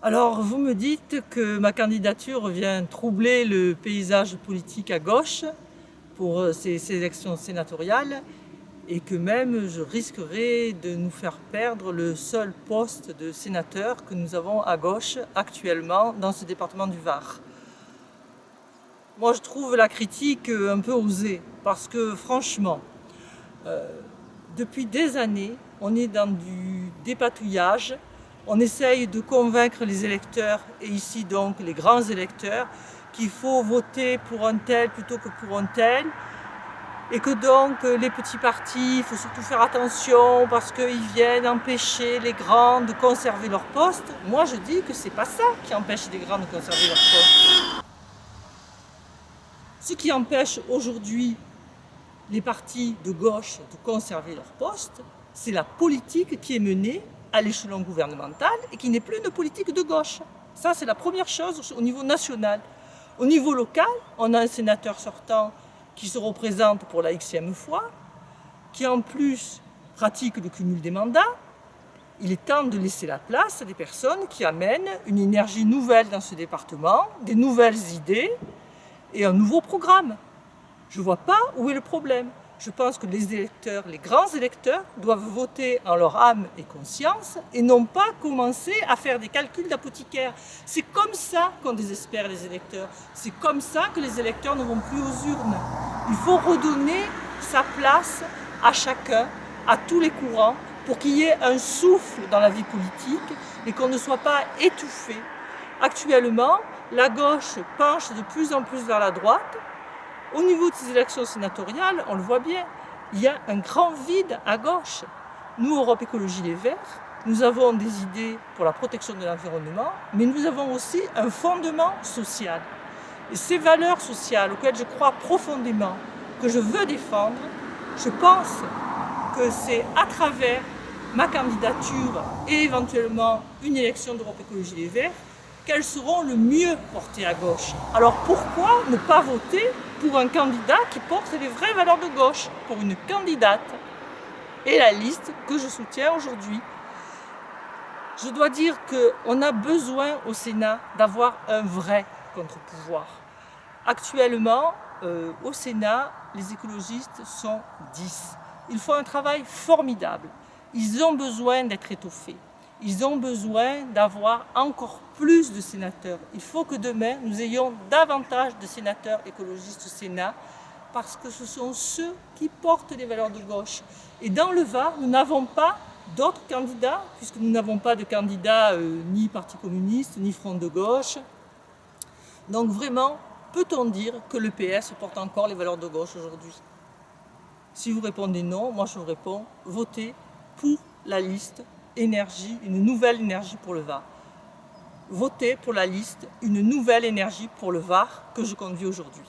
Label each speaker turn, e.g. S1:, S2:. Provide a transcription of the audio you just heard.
S1: Alors, vous me dites que ma candidature vient troubler le paysage politique à gauche pour ces élections sénatoriales et que même je risquerais de nous faire perdre le seul poste de sénateur que nous avons à gauche actuellement dans ce département du Var. Moi, je trouve la critique un peu osée parce que franchement, depuis des années, on est dans du dépatouillage. On essaye de convaincre les électeurs, et ici donc les grands électeurs, qu'il faut voter pour un tel plutôt que pour un tel, et que donc les petits partis, il faut surtout faire attention parce qu'ils viennent empêcher les grands de conserver leur poste. Moi je dis que c'est pas ça qui empêche les grands de conserver leur poste. Ce qui empêche aujourd'hui les partis de gauche de conserver leur poste, c'est la politique qui est menée à l'échelon gouvernemental et qui n'est plus une politique de gauche. Ça, c'est la première chose au niveau national. Au niveau local, on a un sénateur sortant qui se représente pour la xème fois, qui en plus pratique le cumul des mandats. Il est temps de laisser la place à des personnes qui amènent une énergie nouvelle dans ce département, des nouvelles idées et un nouveau programme. Je ne vois pas où est le problème. Je pense que les électeurs, les grands électeurs, doivent voter en leur âme et conscience et non pas commencer à faire des calculs d'apothicaire. C'est comme ça qu'on désespère les électeurs. C'est comme ça que les électeurs ne vont plus aux urnes. Il faut redonner sa place à chacun, à tous les courants, pour qu'il y ait un souffle dans la vie politique et qu'on ne soit pas étouffé. Actuellement, la gauche penche de plus en plus vers la droite. Au niveau de ces élections sénatoriales, on le voit bien, il y a un grand vide à gauche. Nous, Europe Écologie Les Verts, nous avons des idées pour la protection de l'environnement, mais nous avons aussi un fondement social. Et ces valeurs sociales auxquelles je crois profondément, que je veux défendre, je pense que c'est à travers ma candidature et éventuellement une élection d'Europe Écologie Les Verts qu'elles seront le mieux portées à gauche. Alors pourquoi ne pas voter pour un candidat qui porte les vraies valeurs de gauche, pour une candidate et la liste que je soutiens aujourd'hui? Je dois dire qu'on a besoin au Sénat d'avoir un vrai contre-pouvoir. Actuellement, au Sénat, les écologistes sont 10. Ils font un travail formidable. Ils ont besoin d'être étoffés. Ils ont besoin d'avoir encore plus de sénateurs. Il faut que demain, nous ayons davantage de sénateurs écologistes au Sénat parce que ce sont ceux qui portent les valeurs de gauche. Et dans le Var, nous n'avons pas d'autres candidats, puisque nous n'avons pas de candidats ni Parti communiste, ni Front de gauche. Donc vraiment, peut-on dire que le PS porte encore les valeurs de gauche aujourd'hui? Si vous répondez non, moi je vous réponds, votez pour la liste énergie, une nouvelle énergie pour le Var. Votez pour la liste une nouvelle énergie pour le Var que je conduis aujourd'hui.